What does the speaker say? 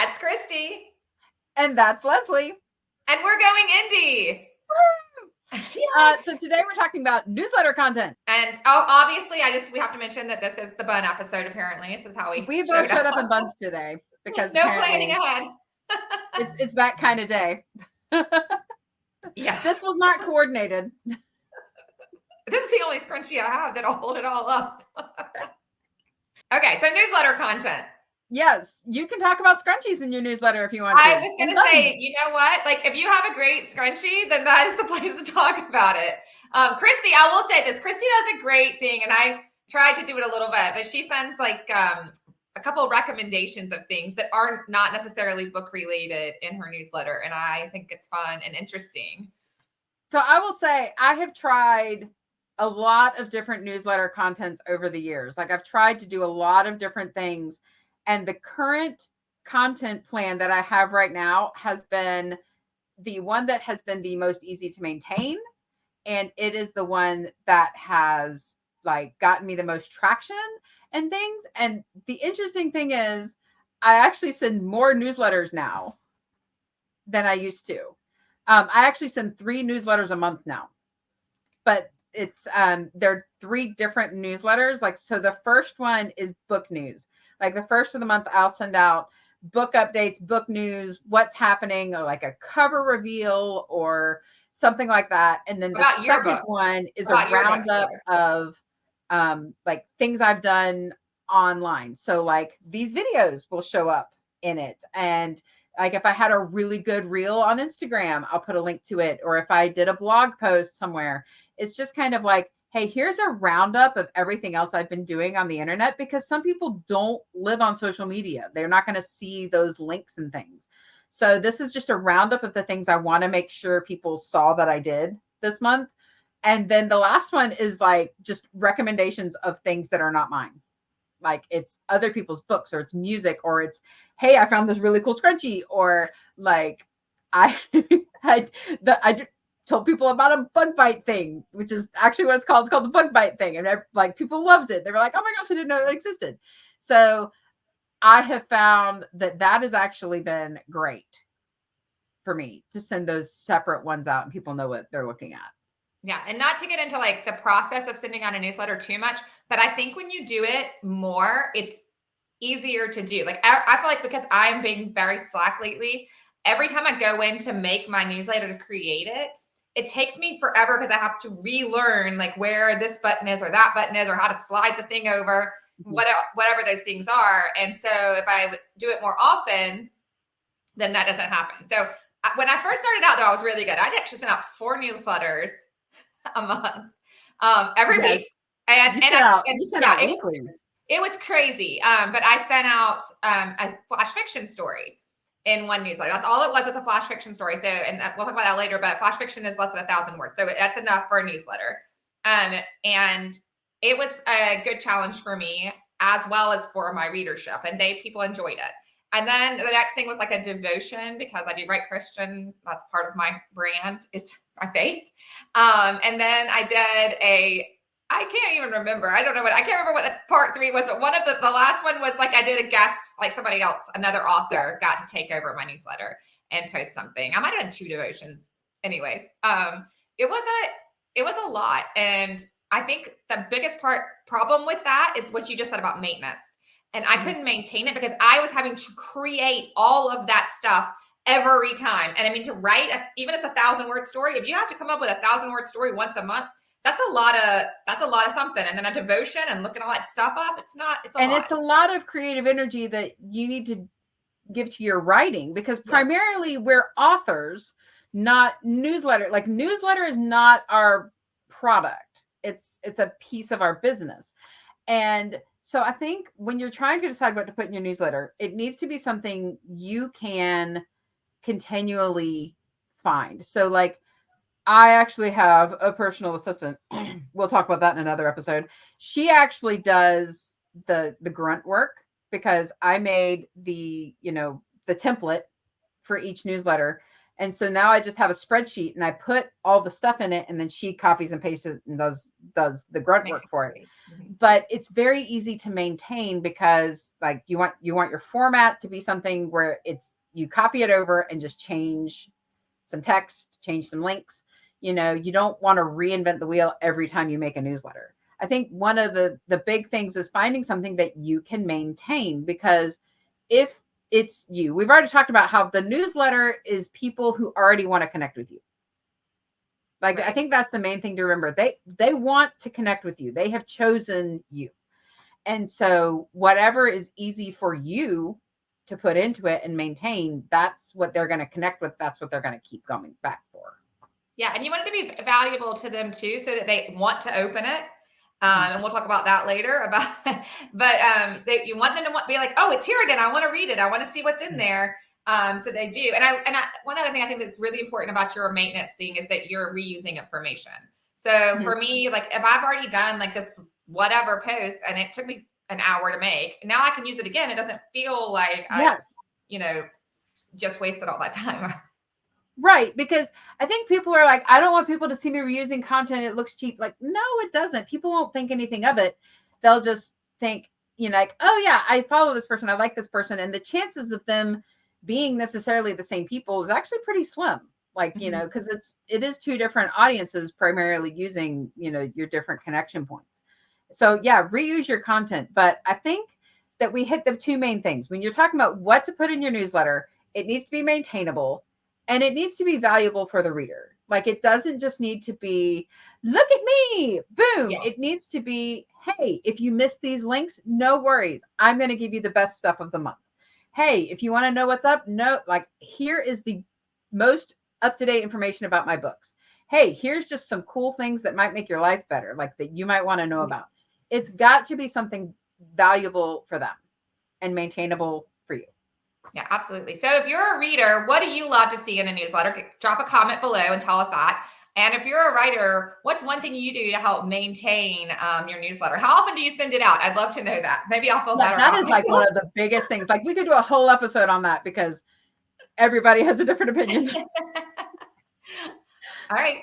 That's Kristi. And that's Leslie. And we're going indie. So today we're talking about newsletter content. And obviously, we have to mention that this is the bun episode. Apparently, this is how we both showed up in buns today because no planning ahead. it's that kind of day. Yeah, this was not coordinated. This is the only scrunchie I have that'll hold it all up. Okay, so newsletter content. Yes, you can talk about scrunchies in your newsletter if you want to. I was going to say, you know what? Like, if you have a great scrunchie, then that is the place to talk about it. Kristi, I will say this. Kristi does a great thing, and I tried to do it a little bit, but she sends like a couple of recommendations of things that are not necessarily book related in her newsletter, and I think it's fun and interesting. So I will say I have tried a lot of different newsletter contents over the years. Like I've tried to do a lot of different things, and the current content plan that I have right now has been the one that has been the most easy to maintain, and it is the one that has like gotten me the most traction and things. And the interesting thing is I actually send more newsletters now than I used to. I actually send 3 newsletters a month now, but it's they're 3 different newsletters. Like, so the first one is book news. Like the first of the month, I'll send out book updates, book news, what's happening, or like a cover reveal or something like that. And then the second one is a roundup of like things I've done online. So like these videos will show up in it. And like if I had a really good reel on Instagram, I'll put a link to it. Or if I did a blog post somewhere, it's just kind of like, hey, here's a roundup of everything else I've been doing on the internet, because some people don't live on social media. They're not going to see those links and things. So this is just a roundup of the things I want to make sure people saw that I did this month. And then the last one is like just recommendations of things that are not mine. Like it's other people's books, or it's music, or it's, hey, I found this really cool scrunchie, or like I I told people about a bug bite thing, which is actually what it's called. It's called the bug bite thing. And like people loved it. They were like, oh my gosh, I didn't know that existed. So I have found that has actually been great for me to send those separate ones out and people know what they're looking at. Yeah. And not to get into like the process of sending out a newsletter too much, but I think when you do it more, it's easier to do. Like I feel like because I'm being very slack lately, every time I go in to make my newsletter to create it, it takes me forever because I have to relearn like where this button is or that button is or how to slide the thing over, whatever those things are. And so if I do it more often, then that doesn't happen. So when I first started out, though, I was really good. I actually sent out 4 newsletters a month, every week. And you sent out weekly. It was crazy. But I sent out a flash fiction story in one newsletter. That's all it was a flash fiction story. So, and we'll talk about that later, but flash fiction is less than 1,000 words. So that's enough for a newsletter. And it was a good challenge for me as well as for my readership, and people enjoyed it. And then the next thing was like a devotion, because I do write Christian. That's part of my brand, is my faith. And then I did I can't even remember. I can't remember what the part 3 was, but one of the last one was like I did a guest, like somebody else, another author got to take over my newsletter and post something. I might have done 2 devotions. Anyways, it was a lot. And I think the biggest problem with that is what you just said about maintenance. And I couldn't maintain it because I was having to create all of that stuff every time. And I mean, to write, even if it's 1,000-word story, if you have to come up with a 1,000-word story once a month, that's a lot of something. And then a devotion and looking all that stuff up, it's a lot. It's a lot of creative energy that you need to give to your writing, because primarily we're authors, not newsletter. Like newsletter is not our product. It's a piece of our business. And so I think when you're trying to decide what to put in your newsletter, it needs to be something you can continually find. So like I actually have a personal assistant. We'll talk about that in another episode. She actually does the grunt work, because I made the template for each newsletter. And so now I just have a spreadsheet and I put all the stuff in it, and then she copies and pastes it and does the grunt work for it. But it's very easy to maintain because like you want your format to be something where it's you copy it over and just change some text, change some links. You know, you don't want to reinvent the wheel every time you make a newsletter. I think one of the big things is finding something that you can maintain, because if it's you, we've already talked about how the newsletter is people who already want to connect with you. Like, right. I think that's the main thing to remember. They want to connect with you. They have chosen you. And so whatever is easy for you to put into it and maintain, that's what they're going to connect with. That's what they're going to keep coming back for. Yeah. And you want it to be valuable to them too, so that they want to open it. And we'll talk about that later but you want them to be like, oh, it's here again. I want to read it. I want to see what's in there. So they do. And I one other thing I think that's really important about your maintenance thing is that you're reusing information. So for me, like if I've already done like this whatever post and it took me an hour to make, now I can use it again. It doesn't feel like I just wasted all that time. Right. Because I think people are like, I don't want people to see me reusing content. It looks cheap. Like, no, it doesn't. People won't think anything of it. They'll just think, like, oh yeah, I follow this person. I like this person. And the chances of them being necessarily the same people is actually pretty slim. Like, because it is two different audiences primarily using, your different connection points. So yeah, reuse your content. But I think that we hit the two main things. When you're talking about what to put in your newsletter, it needs to be maintainable. And it needs to be valuable for the reader. Like, it doesn't just need to be, look at me, boom. Yes. It needs to be, hey, if you miss these links, no worries. I'm going to give you the best stuff of the month. Hey, if you want to know what's up, here is the most up-to-date information about my books. Hey, here's just some cool things that might make your life better, like that you might want to know about. It's got to be something valuable for them and maintainable for you. Yeah, absolutely. So if you're a reader, what do you love to see in a newsletter? Drop a comment below and tell us that. And if you're a writer, what's one thing you do to help maintain your newsletter? How often do you send it out? I'd love to know that. Maybe I'll feel better. That is like one of the biggest things. Like, we could do a whole episode on that because everybody has a different opinion. All right.